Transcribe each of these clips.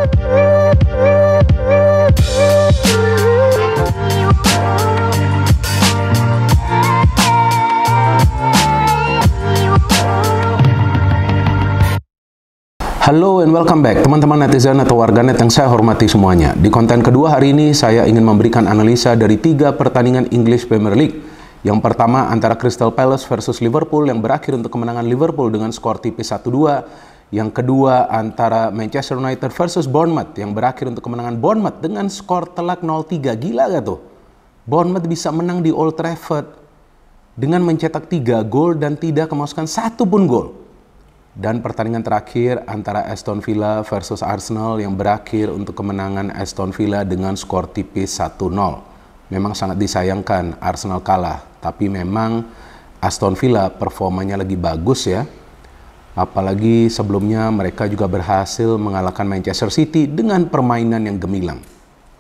Halo and welcome back teman-teman netizen atau warganet yang saya hormati semuanya. Di konten kedua hari ini saya ingin memberikan analisa dari 3 pertandingan English Premier League. Yang pertama antara Crystal Palace versus Liverpool yang berakhir untuk kemenangan Liverpool dengan skor tipis 1-2. Yang kedua antara Manchester United versus Bournemouth yang berakhir untuk kemenangan Bournemouth dengan skor telak 0-3. Gila gak tuh? Bournemouth bisa menang di Old Trafford dengan mencetak 3 gol dan tidak kemasukan 1 pun gol. Dan pertandingan terakhir antara Aston Villa versus Arsenal yang berakhir untuk kemenangan Aston Villa dengan skor tipis 1-0. Memang sangat disayangkan Arsenal kalah, tapi memang Aston Villa performanya lagi bagus ya. Apalagi sebelumnya mereka juga berhasil mengalahkan Manchester City dengan permainan yang gemilang.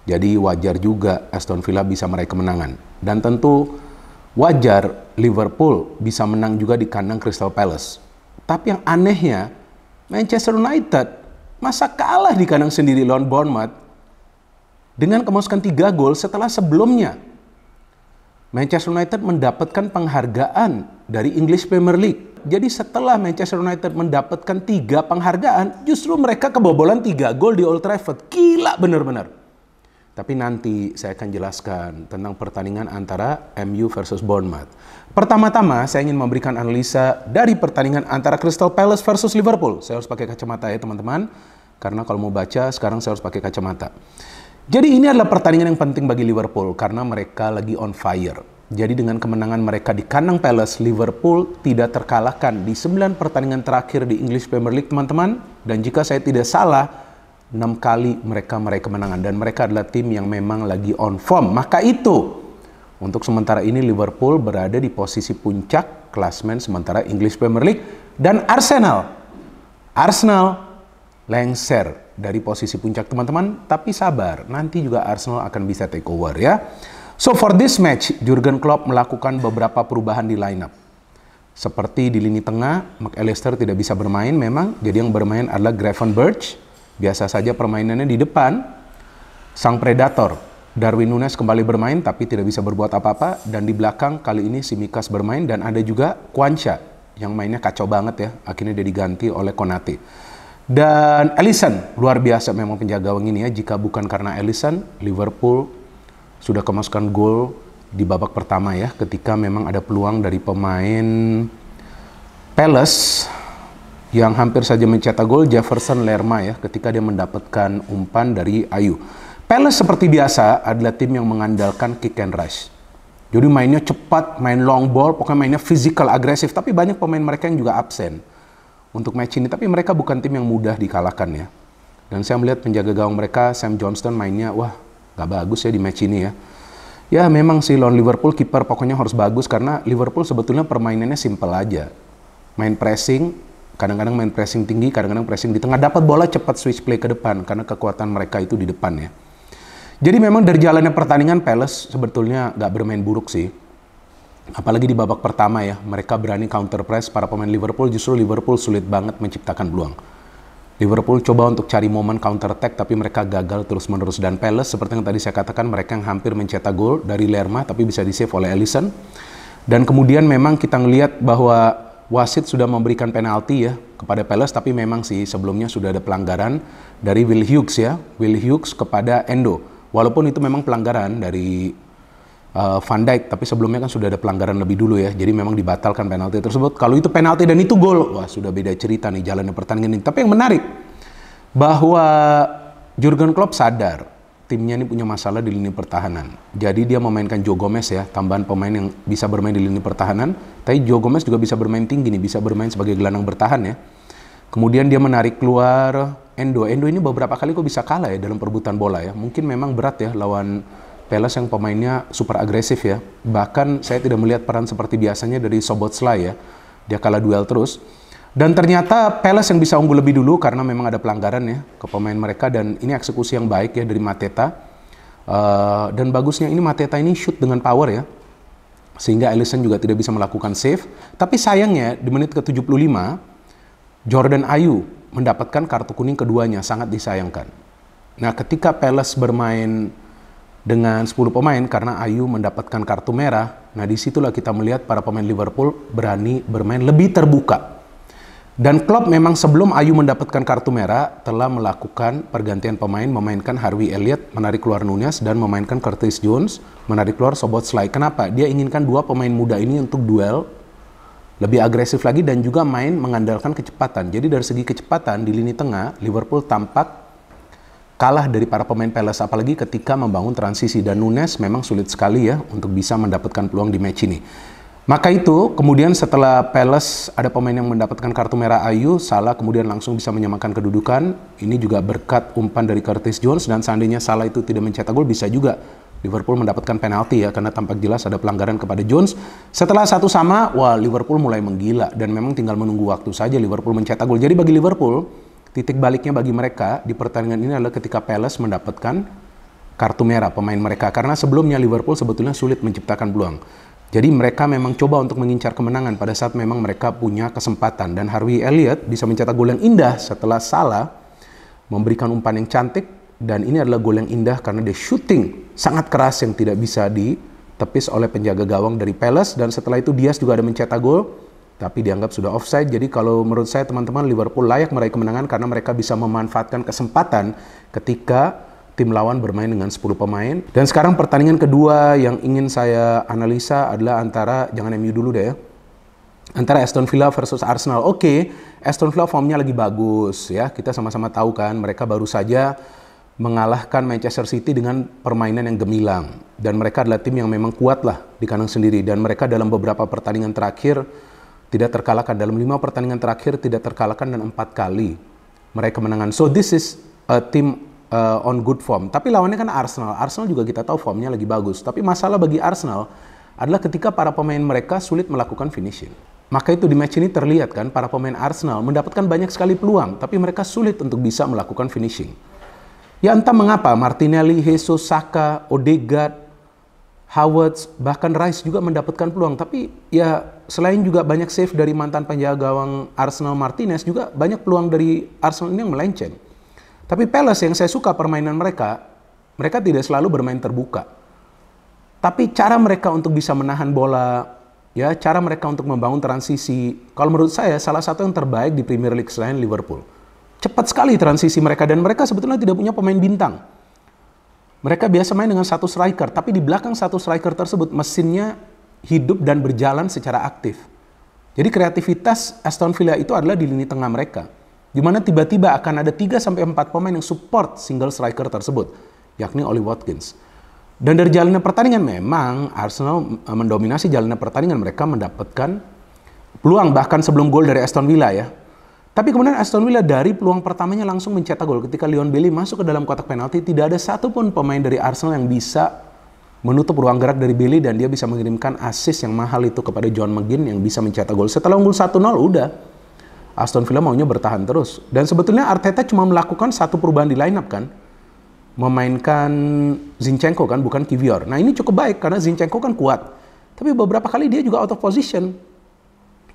Jadi wajar juga Aston Villa bisa meraih kemenangan. Dan tentu wajar Liverpool bisa menang juga di kandang Crystal Palace. Tapi yang anehnya, Manchester United masa kalah di kandang sendiri lawan Bournemouth dengan kemasukan 3 gol setelah sebelumnya Manchester United mendapatkan penghargaan dari English Premier League. Jadi setelah Manchester United mendapatkan 3 penghargaan, justru mereka kebobolan 3 gol di Old Trafford. Gila bener-bener. Tapi nanti saya akan jelaskan tentang pertandingan antara MU versus Bournemouth. Pertama-tama saya ingin memberikan analisa dari pertandingan antara Crystal Palace versus Liverpool. Saya harus pakai kacamata ya teman-teman, karena kalau mau baca sekarang saya harus pakai kacamata. Jadi ini adalah pertandingan yang penting bagi Liverpool karena mereka lagi on fire. Jadi dengan kemenangan mereka di kandang Palace, Liverpool tidak terkalahkan di 9 pertandingan terakhir di English Premier League teman-teman. Dan jika saya tidak salah, 6 kali mereka meraih kemenangan dan mereka adalah tim yang memang lagi on form. Maka itu, untuk sementara ini Liverpool berada di posisi puncak klasmen sementara English Premier League dan Arsenal lengser dari posisi puncak teman-teman. Tapi sabar, nanti juga Arsenal akan bisa take over ya. So for this match, Jurgen Klopp melakukan beberapa perubahan di lineup. Seperti di lini tengah, McAllister tidak bisa bermain memang, jadi yang bermain adalah Gravenberch. Biasa saja permainannya di depan. Sang Predator Darwin Núñez kembali bermain tapi tidak bisa berbuat apa-apa. Dan di belakang kali ini Tsimikas bermain dan ada juga Quansah yang mainnya kacau banget ya. Akhirnya dia diganti oleh Konate. Dan Alisson luar biasa memang penjaga gawang ini ya. Jika bukan karena Alisson, Liverpool sudah kemasukan gol di babak pertama ya. Ketika memang ada peluang dari pemain Palace yang hampir saja mencetak gol, Jefferson Lerma ya, ketika dia mendapatkan umpan dari Ayew. Palace seperti biasa adalah tim yang mengandalkan kick and rush. Jadi mainnya cepat, main long ball, pokoknya mainnya physical, agresif. Tapi banyak pemain mereka yang juga absen untuk match ini. Tapi mereka bukan tim yang mudah dikalahkan ya. Dan saya melihat penjaga gawang mereka, Sam Johnston, mainnya wah gak bagus ya di match ini ya. Ya memang sih lawan Liverpool kiper pokoknya harus bagus karena Liverpool sebetulnya permainannya simple aja. Main pressing, kadang-kadang main pressing tinggi, kadang-kadang pressing di tengah, dapat bola cepat switch play ke depan karena kekuatan mereka itu di depan ya. Jadi memang dari jalannya pertandingan Palace sebetulnya nggak bermain buruk sih. Apalagi di babak pertama ya, mereka berani counter press para pemain Liverpool, justru Liverpool sulit banget menciptakan peluang. Liverpool coba untuk cari momen counter attack tapi mereka gagal terus-menerus. Dan Palace seperti yang tadi saya katakan, mereka yang hampir mencetak gol dari Lerma tapi bisa di-save oleh Alisson. Dan kemudian memang kita ngelihat bahwa wasit sudah memberikan penalti ya kepada Palace, tapi memang sih sebelumnya sudah ada pelanggaran dari Will Hughes ya, Will Hughes kepada Endo. Walaupun itu memang pelanggaran dari Van Dijk, tapi sebelumnya kan sudah ada pelanggaran lebih dulu ya, jadi memang dibatalkan penalti tersebut. Kalau itu penalti dan itu gol, wah sudah beda cerita nih jalannya pertandingan ini. Tapi yang menarik bahwa Jurgen Klopp sadar timnya ini punya masalah di lini pertahanan. Jadi dia memainkan Joe Gomez ya, tambahan pemain yang bisa bermain di lini pertahanan. Tapi Joe Gomez juga bisa bermain tinggi nih, bisa bermain sebagai gelandang bertahan ya. Kemudian dia menarik keluar Endo. Endo ini beberapa kali kok bisa kalah ya dalam perebutan bola ya. Mungkin memang berat ya lawan Palace yang pemainnya super agresif ya. Bahkan saya tidak melihat peran seperti biasanya dari Szoboszlai ya. Dia kalah duel terus. Dan ternyata Palace yang bisa unggul lebih dulu karena memang ada pelanggaran ya ke pemain mereka. Dan ini eksekusi yang baik ya dari Mateta. Dan bagusnya ini Mateta ini shoot dengan power ya. Sehingga Alisson juga tidak bisa melakukan save. Tapi sayangnya di menit ke-75, Jordan Ayew mendapatkan kartu kuning keduanya, sangat disayangkan. Nah, ketika Palace bermain dengan 10 pemain karena Ayew mendapatkan kartu merah, nah disitulah kita melihat para pemain Liverpool berani bermain lebih terbuka. Dan Klopp memang sebelum Ayew mendapatkan kartu merah telah melakukan pergantian pemain, memainkan Harvey Elliott, menarik keluar Nunez, dan memainkan Curtis Jones, menarik keluar Szoboszlai. Kenapa? Dia inginkan dua pemain muda ini untuk duel lebih agresif lagi dan juga main mengandalkan kecepatan. Jadi dari segi kecepatan di lini tengah, Liverpool tampak kalah dari para pemain Palace, apalagi ketika membangun transisi. Dan Nunez memang sulit sekali ya untuk bisa mendapatkan peluang di match ini. Maka itu, kemudian setelah Palace ada pemain yang mendapatkan kartu merah Ayew, Salah kemudian langsung bisa menyamakan kedudukan. Ini juga berkat umpan dari Curtis Jones, dan seandainya Salah itu tidak mencetak gol, bisa juga Liverpool mendapatkan penalti ya, karena tampak jelas ada pelanggaran kepada Jones. Setelah 1-1, wah Liverpool mulai menggila, dan memang tinggal menunggu waktu saja Liverpool mencetak gol. Jadi bagi Liverpool, titik baliknya bagi mereka di pertandingan ini adalah ketika Palace mendapatkan kartu merah pemain mereka, karena sebelumnya Liverpool sebetulnya sulit menciptakan peluang. Jadi mereka memang coba untuk mengincar kemenangan pada saat memang mereka punya kesempatan. Dan Harvey Elliott bisa mencetak gol yang indah setelah Salah memberikan umpan yang cantik. Dan ini adalah gol yang indah karena dia shooting sangat keras yang tidak bisa ditepis oleh penjaga gawang dari Palace. Dan setelah itu Diaz juga ada mencetak gol, tapi dianggap sudah offside. Jadi kalau menurut saya teman-teman, Liverpool layak meraih kemenangan karena mereka bisa memanfaatkan kesempatan ketika tim lawan bermain dengan 10 pemain. Dan sekarang pertandingan kedua yang ingin saya analisa adalah antara, jangan MU dulu deh ya, antara Aston Villa versus Arsenal. Oke, Aston Villa formnya lagi bagus ya. Kita sama-sama tahu kan, mereka baru saja mengalahkan Manchester City dengan permainan yang gemilang. Dan mereka adalah tim yang memang kuat lah di kandang sendiri. Dan mereka dalam beberapa pertandingan terakhir tidak terkalahkan. Dalam 5 pertandingan terakhir tidak terkalahkan dan 4 kali meraih kemenangan. So this is a team on good form. Tapi lawannya kan Arsenal. Arsenal juga kita tahu formnya lagi bagus. Tapi masalah bagi Arsenal adalah ketika para pemain mereka sulit melakukan finishing. Maka itu di match ini terlihat kan, para pemain Arsenal mendapatkan banyak sekali peluang, tapi mereka sulit untuk bisa melakukan finishing. Ya entah mengapa, Martinelli, Jesus, Saka, Odegaard, Havertz, bahkan Rice juga mendapatkan peluang. Tapi ya selain juga banyak save dari mantan penjaga gawang Arsenal Martinez, juga banyak peluang dari Arsenal ini yang melenceng. Tapi Palace yang saya suka permainan mereka tidak selalu bermain terbuka. Tapi cara mereka untuk bisa menahan bola, ya cara mereka untuk membangun transisi, kalau menurut saya salah satu yang terbaik di Premier League selain Liverpool. Cepat sekali transisi mereka, dan mereka sebetulnya tidak punya pemain bintang. Mereka biasa main dengan satu striker, tapi di belakang satu striker tersebut mesinnya hidup dan berjalan secara aktif. Jadi kreativitas Aston Villa itu adalah di lini tengah mereka, di mana tiba-tiba akan ada 3-4 pemain yang support single striker tersebut, yakni Ollie Watkins. Dan dari jalannya pertandingan memang Arsenal mendominasi jalannya pertandingan, mereka mendapatkan peluang bahkan sebelum gol dari Aston Villa ya. Tapi kemudian Aston Villa dari peluang pertamanya langsung mencetak gol. Ketika Leon Bailey masuk ke dalam kotak penalti, tidak ada satupun pemain dari Arsenal yang bisa menutup ruang gerak dari Bailey, dan dia bisa mengirimkan assist yang mahal itu kepada John McGinn yang bisa mencetak gol. Setelah unggul 1-0 udah Aston Villa maunya bertahan terus. Dan sebetulnya Arteta cuma melakukan satu perubahan di line up kan. Memainkan Zinchenko kan, bukan Kiwior. Nah ini cukup baik karena Zinchenko kan kuat. Tapi beberapa kali dia juga out of position.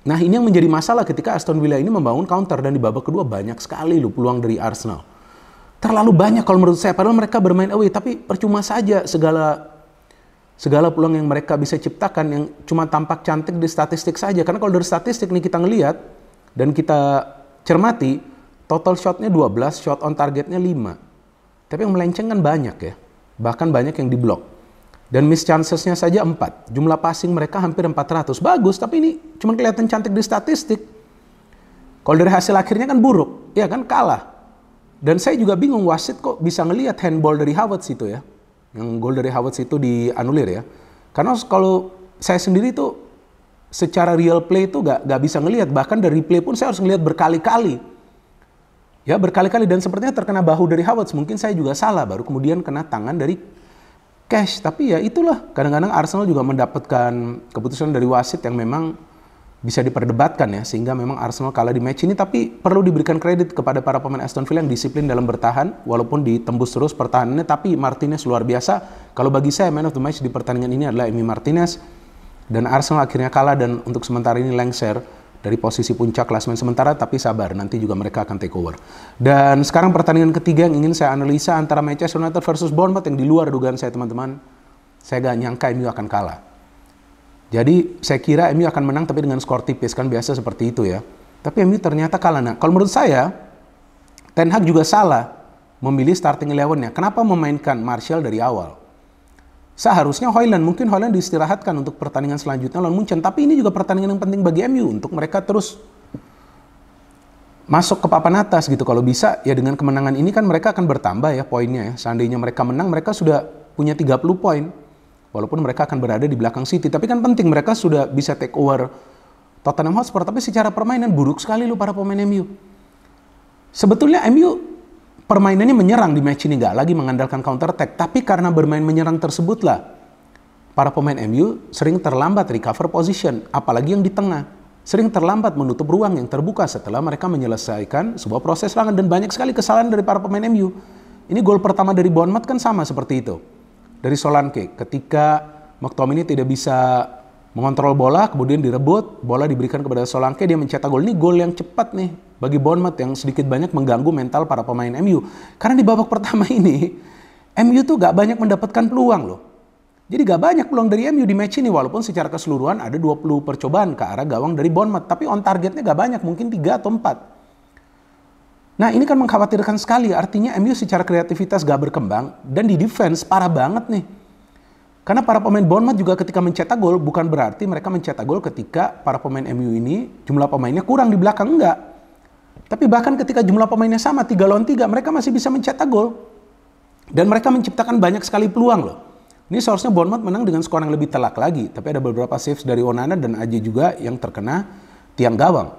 Nah ini yang menjadi masalah ketika Aston Villa ini membangun counter. Dan di babak kedua banyak sekali loh peluang dari Arsenal. Terlalu banyak kalau menurut saya. Padahal mereka bermain away. Tapi percuma saja segala peluang yang mereka bisa ciptakan yang cuma tampak cantik di statistik saja. Karena kalau dari statistik nih kita ngelihat dan kita cermati, total shotnya 12, shot on targetnya 5. Tapi yang melenceng kan banyak ya. Bahkan banyak yang diblok. Dan miss chancesnya saja 4. Jumlah passing mereka hampir 400. Bagus, tapi ini cuma kelihatan cantik di statistik. Kalau dari hasil akhirnya kan buruk. Ya kan, kalah. Dan saya juga bingung wasit kok bisa ngelihat handball dari Havertz itu ya. Yang gol dari Havertz itu dianulir ya. Karena kalau saya sendiri tuh secara real play itu gak bisa ngelihat. Bahkan dari replay pun saya harus ngelihat berkali-kali. Ya berkali-kali, dan sepertinya terkena bahu dari Havertz. Mungkin saya juga salah, baru kemudian kena tangan dari Cash. Tapi ya itulah, kadang-kadang Arsenal juga mendapatkan keputusan dari wasit yang memang bisa diperdebatkan ya. Sehingga memang Arsenal kalah di match ini. Tapi perlu diberikan kredit kepada para pemain Aston Villa yang disiplin dalam bertahan. Walaupun ditembus terus pertahanannya, tapi Martinez luar biasa. Kalau bagi saya man of the match di pertandingan ini adalah Emi Martinez. Dan Arsenal akhirnya kalah dan untuk sementara ini lengser dari posisi puncak klasemen sementara, tapi sabar, nanti juga mereka akan take over. Dan sekarang pertandingan ketiga yang ingin saya analisa antara Manchester United versus Bournemouth yang di luar dugaan saya teman-teman. Saya gak nyangka MU akan kalah. Jadi saya kira MU akan menang tapi dengan skor tipis, kan biasa seperti itu ya. Tapi MU ternyata kalah. Nah, kalau menurut saya, Ten Hag juga salah memilih starting 11-nya. Kenapa memainkan Martial dari awal? Seharusnya mungkin Højlund diistirahatkan untuk pertandingan selanjutnya lawan Munchen. Tapi ini juga pertandingan yang penting bagi MU untuk mereka terus masuk ke papan atas gitu. Kalau bisa ya dengan kemenangan ini kan mereka akan bertambah ya poinnya ya. Seandainya mereka menang, mereka sudah punya 30 poin. Walaupun mereka akan berada di belakang City. Tapi kan penting mereka sudah bisa take over Tottenham Hotspur. Tapi secara permainan buruk sekali para pemain MU. Sebetulnya MU permainannya menyerang di match ini, nggak lagi mengandalkan counter attack. Tapi karena bermain menyerang tersebutlah para pemain MU sering terlambat recover position. Apalagi yang di tengah. Sering terlambat menutup ruang yang terbuka setelah mereka menyelesaikan sebuah proses serangan. Dan banyak sekali kesalahan dari para pemain MU. Ini gol pertama dari Bournemouth kan sama seperti itu. Dari Solanke, ketika McTominay tidak bisa mengontrol bola, kemudian direbut, bola diberikan kepada Solanke, dia mencetak gol. Ini gol yang cepat nih bagi Bournemouth yang sedikit banyak mengganggu mental para pemain MU. Karena di babak pertama ini, MU tuh gak banyak mendapatkan peluang loh. Jadi gak banyak peluang dari MU di match ini, walaupun secara keseluruhan ada 20 percobaan ke arah gawang dari Bournemouth. Tapi on targetnya gak banyak, mungkin 3 atau 4. Nah ini kan mengkhawatirkan sekali, artinya MU secara kreativitas gak berkembang, dan di defense parah banget nih. Karena para pemain Bournemouth juga ketika mencetak gol, bukan berarti mereka mencetak gol ketika para pemain MU ini jumlah pemainnya kurang di belakang, enggak. Tapi bahkan ketika jumlah pemainnya sama, 3 lawan 3, mereka masih bisa mencetak gol. Dan mereka menciptakan banyak sekali peluang loh. Ini seharusnya Bournemouth menang dengan skor yang lebih telak lagi, tapi ada beberapa saves dari Onana dan Aje juga yang terkena tiang gawang.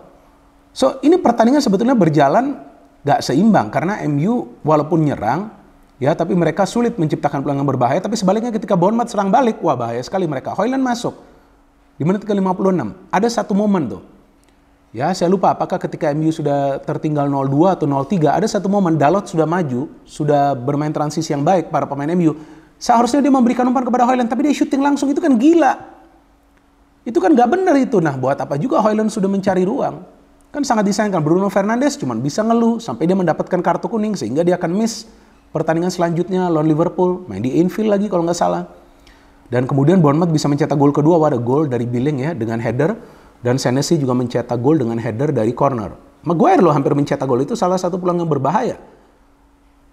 So ini pertandingan sebetulnya berjalan gak seimbang karena MU walaupun nyerang ya tapi mereka sulit menciptakan peluang yang berbahaya. Tapi sebaliknya ketika Bournemouth serang balik, wah bahaya sekali mereka. Højlund masuk di menit ke-56. Ada satu momen tuh ya, saya lupa apakah ketika MU sudah tertinggal 0-2 atau 0-3, ada satu momen Dalot sudah maju, sudah bermain transisi yang baik para pemain MU. Seharusnya dia memberikan umpan kepada Højlund, tapi dia syuting langsung. Itu kan gila, itu kan gak benar itu. Nah buat apa juga Højlund sudah mencari ruang. Kan sangat disayangkan. Bruno Fernandes cuma bisa ngeluh sampai dia mendapatkan kartu kuning sehingga dia akan miss pertandingan selanjutnya lawan Liverpool, main di Anfield lagi kalau nggak salah. Dan kemudian Bournemouth bisa mencetak gol kedua, ada gol dari Billing ya dengan header, dan Senesi juga mencetak gol dengan header dari corner. Maguire loh hampir mencetak gol, itu salah satu peluang yang berbahaya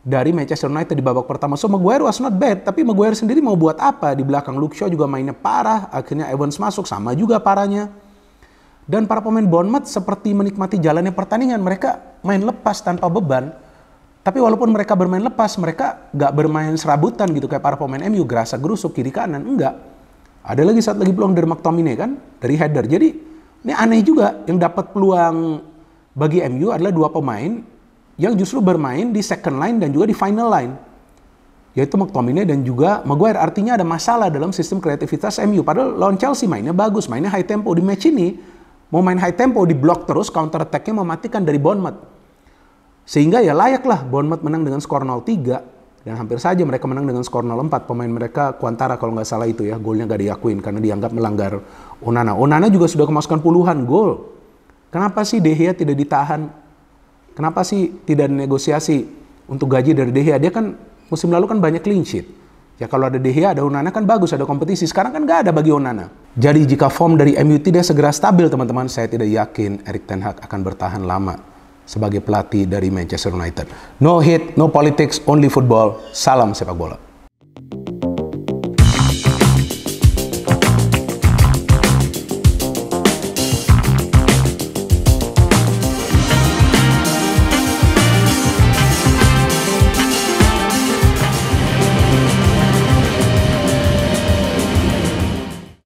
dari Manchester United di babak pertama. So Maguire was not bad, tapi Maguire sendiri mau buat apa? Di belakang Luke Shaw juga mainnya parah, akhirnya Evans masuk sama juga parahnya. Dan para pemain Bournemouth seperti menikmati jalannya pertandingan. Mereka main lepas tanpa beban. Tapi walaupun mereka bermain lepas, mereka gak bermain serabutan gitu kayak para pemain MU, gerasa gerusuk kiri kanan. Enggak. Ada lagi satu lagi peluang dari McTominay kan, dari header. Jadi ini aneh juga, yang dapat peluang bagi MU adalah 2 pemain yang justru bermain di second line dan juga di final line. Yaitu McTominay dan juga Maguire. Artinya ada masalah dalam sistem kreativitas MU. Padahal lawan Chelsea mainnya bagus, mainnya high tempo. Di match ini mau main high tempo, di block terus, counter attack-nya mematikan dari Bournemouth. Sehingga ya layaklah Bournemouth menang dengan skor 0-3. Dan hampir saja mereka menang dengan skor 0-4. Pemain mereka Quantara kalau nggak salah itu ya, golnya nggak diakuin karena dianggap melanggar Onana. Onana juga sudah kemasukan puluhan gol. Kenapa sih De Gea tidak ditahan? Kenapa sih tidak negosiasi untuk gaji dari De Gea? Dia kan musim lalu kan banyak clean sheet. Ya kalau ada De Gea, ada Onana kan bagus, ada kompetisi. Sekarang kan nggak ada bagi Onana. Jadi jika form dari MU tidak segera stabil teman-teman, saya tidak yakin Erik ten Hag akan bertahan lama sebagai pelatih dari Manchester United. No hate, no politics, only football. Salam sepak bola.